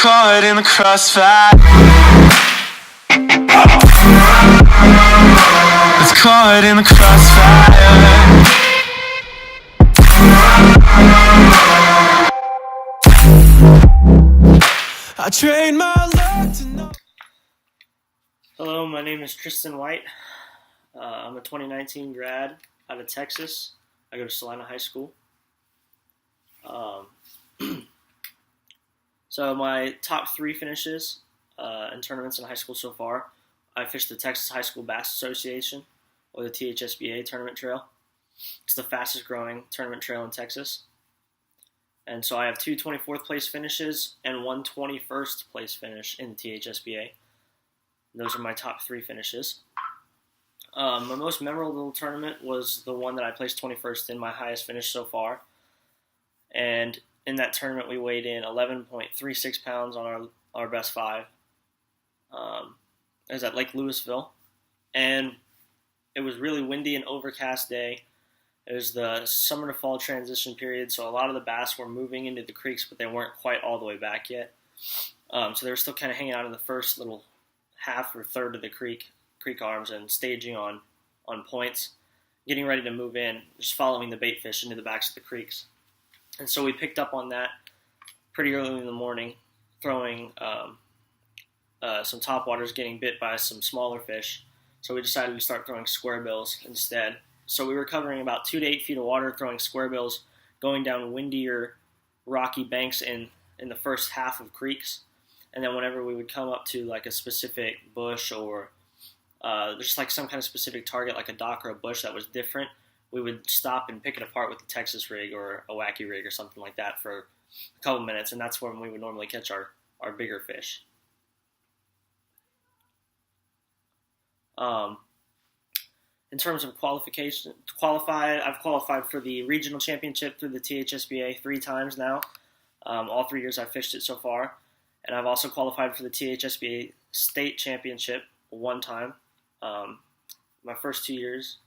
Caught in the crossfire. It's caught in the crossfire. I train my luck to know. Hello, my name is Tristan White. I'm a 2019 grad out of Texas. I go to Salina High School. So my top 3 finishes in tournaments in high school so far, I fished the Texas High School Bass Association, or the THSBA tournament trail. It's the fastest growing tournament trail in Texas. And so I have 2 24th place finishes and 1 21st place finish in the THSBA. Those are my top 3 finishes. My most memorable tournament was the one that I placed 21st in, my highest finish so far. And in that tournament, we weighed in 11.36 pounds on our best 5. It was at Lake Lewisville. And it was really windy and overcast day. It was the summer to fall transition period, so a lot of the bass were moving into the creeks, but they weren't quite all the way back yet. So they were still kind of hanging out in the first little half or third of the creek arms and staging on points, getting ready to move in, just following the bait fish into the backs of the creeks. And so we picked up on that pretty early in the morning, throwing some topwaters, getting bit by some smaller fish. So we decided to start throwing square bills instead. So we were covering about 2 to 8 feet of water, throwing square bills, going down windier, rocky banks in the first half of creeks. And then whenever we would come up to like a specific bush or just like some kind of specific target, like a dock or a bush that was different, we would stop and pick it apart with a Texas rig or a wacky rig or something like that for a couple minutes, and that's when we would normally catch our bigger fish. In terms of I've qualified for the regional championship through the THSBA 3 times now. All 3 years I've fished it so far. And I've also qualified for the THSBA state championship 1 time. My first 2 years,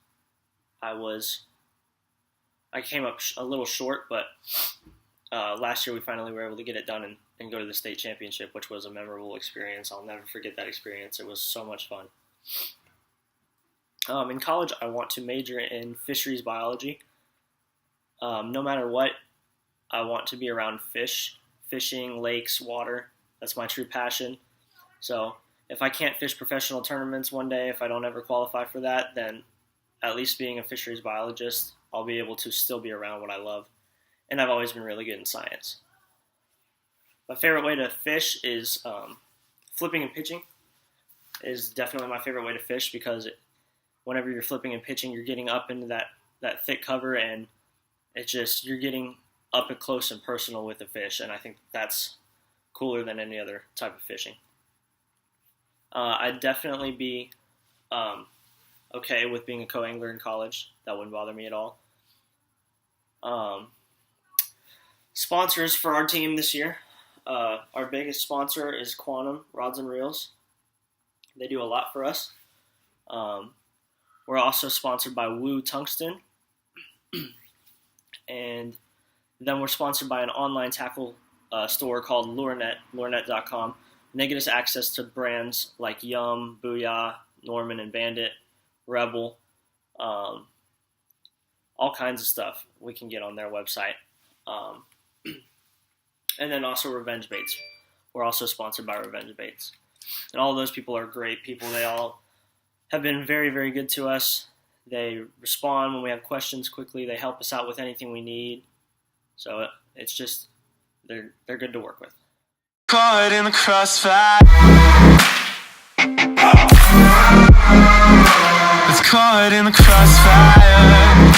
I came up a little short, but last year we finally were able to get it done and go to the state championship, which was a memorable experience. I'll never forget that experience. It was so much fun. In college, I want to major in fisheries biology. No matter what, I want to be around fishing, lakes, water. That's my true passion. So if I can't fish professional tournaments one day, if I don't ever qualify for that, then at least being a fisheries biologist, I'll be able to still be around what I love. And I've always been really good in science. My favorite way to fish is flipping and pitching is definitely my favorite way to fish, because whenever you're flipping and pitching, you're getting up into that thick cover, and it's just, you're getting up and close and personal with the fish, and I think that's cooler than any other type of fishing. I'd definitely be okay with being a co-angler in college. That wouldn't bother me at all. Sponsors for our team this year. Our biggest sponsor is Quantum Rods and Reels. They do a lot for us. We're also sponsored by Woo Tungsten. And then we're sponsored by an online tackle store called LureNet, lurenet.com. And they get us access to brands like Yum, Booyah, Norman and Bandit, Rebel, all kinds of stuff we can get on their website. And then also Revenge Baits. We're also sponsored by Revenge Baits. And all of those people are great people. They all have been very, very good to us. They respond when we have questions quickly. They help us out with anything we need. So it's just, they're good to work with. Caught in the crossfire. It's caught in the crossfire.